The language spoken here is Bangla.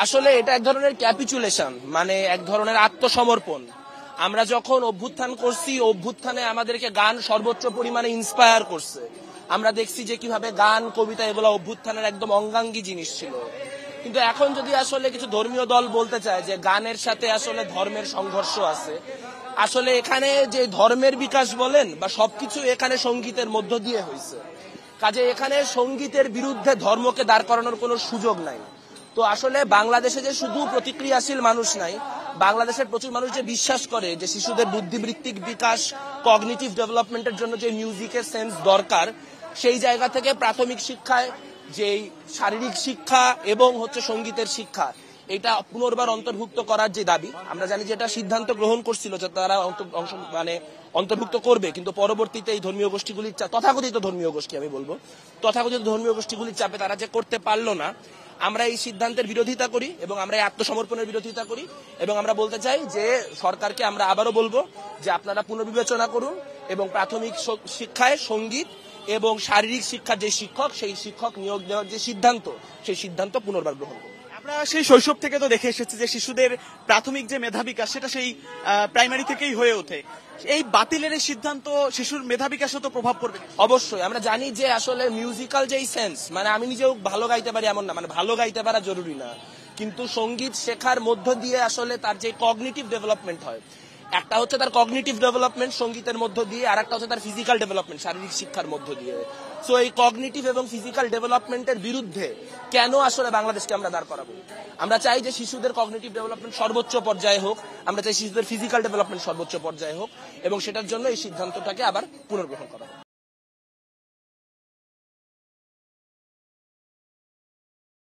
আসলে এটা এক ধরনের ক্যাপিচুলেশন, মানে এক ধরনের আত্মসমর্পণ। আমরা যখন অভ্যুত্থান করছি, অভ্যুত্থানে আমাদেরকে গান সর্বোচ্চ পরিমাণে ইন্সপায়ার করছে। আমরা দেখছি যে কিভাবে গান, কবিতা এগুলো অভ্যুত্থানের একদম অঙ্গাঙ্গী জিনিস ছিল। কিন্তু এখন যদি আসলে কিছু ধর্মীয় দল বলতে চায় যে গানের সাথে আসলে ধর্মের সংঘর্ষ আছে, আসলে এখানে যে ধর্মের বিকাশ বলেন বা সবকিছু এখানে সঙ্গীতের মধ্য দিয়ে হয়েছে। কাজে এখানে সঙ্গীতের বিরুদ্ধে ধর্মকে দাঁড় করানোর কোনো সুযোগ নাই। তো আসলে বাংলাদেশে যে শুধু প্রতিক্রিয়াশীল মানুষ নাই, বাংলাদেশের প্রচুর মানুষ যে বিশ্বাস করে যে শিশুদের বুদ্ধিবৃত্তিক বিকাশ, কগনিটিভ ডেভেলপমেন্টের জন্য যে মিউজিকের সেন্স দরকার, সেই জায়গা থেকে প্রাথমিক শিক্ষায় যেই শারীরিক শিক্ষা এবং সঙ্গীতের শিক্ষা, এটা পুনর্বার অন্তর্ভুক্ত করার যে দাবি, আমরা জানি যে এটা সিদ্ধান্ত গ্রহণ করছিল যে তারা অন্তর্ভুক্ত করবে, কিন্তু পরবর্তীতে এই ধর্মীয় গোষ্ঠীগুলির তথাকথিত ধর্মীয় গোষ্ঠী, আমি বলবো তথাকথিত ধর্মীয় গোষ্ঠীগুলির চাপে তারা যে করতে পারলো না। আমরা এই সিদ্ধান্তের বিরোধিতা করি এবং আমরা এই আত্মসমর্পণের বিরোধিতা করি, এবং আমরা বলতে চাই যে সরকারকে আমরা আবারও বলবো যে আপনারা পুনর্বিবেচনা করুন এবং প্রাথমিক শিক্ষায় সঙ্গীত এবং শারীরিক শিক্ষার যে শিক্ষক, সেই শিক্ষক নিয়োগ দেওয়ার যে সিদ্ধান্ত, সেই সিদ্ধান্ত পুনর্বার গ্রহণ করুন। আমরা সেই শৈশব থেকে তো দেখে এসেছি যে শিশুদের প্রাথমিক যে মেধা বিকাশ সেটা সেই প্রাইমারি থেকেই হয়ে ওঠে। এই বাতিলের এই সিদ্ধান্ত শিশুর মেধা বিকাশে তো প্রভাব পড়বে। অবশ্যই আমরা জানি যে আসলে মিউজিক্যাল যেই সেন্স, মানে আমি নিজেও ভালো গাইতে পারি এমন না, মানে ভালো গাইতে পারা জরুরি না, কিন্তু সঙ্গীত শেখার মধ্য দিয়ে আসলে তার যে কগনিটিভ ডেভেলপমেন্ট হয়, একটা হচ্ছে তার কগনিটিভ ডেভেলপমেন্ট সঙ্গীতের মধ্য দিয়ে, আর একটা হচ্ছে তার ফিজিক্যাল ডেভেলপমেন্ট শারীরিক শিক্ষার মধ্য দিয়ে। সো এই কগনিটিভ এবং ফিজিক্যাল ডেভেলপমেন্টের বিরুদ্ধে কেন আসলে বাংলাদেশকে আমরা দাঁড় করাবো? আমরা চাই যে শিশুদের কগনিটিভ ডেভেলপমেন্ট সর্বোচ্চ পর্যায়ে হোক, আমরা চাই শিশুদের ফিজিক্যাল ডেভেলপমেন্ট সর্বোচ্চ পর্যায়ে হোক, এবং সেটার জন্য এই সিদ্ধান্তটাকে আবার পুনর্গ্রহণ করা হোক।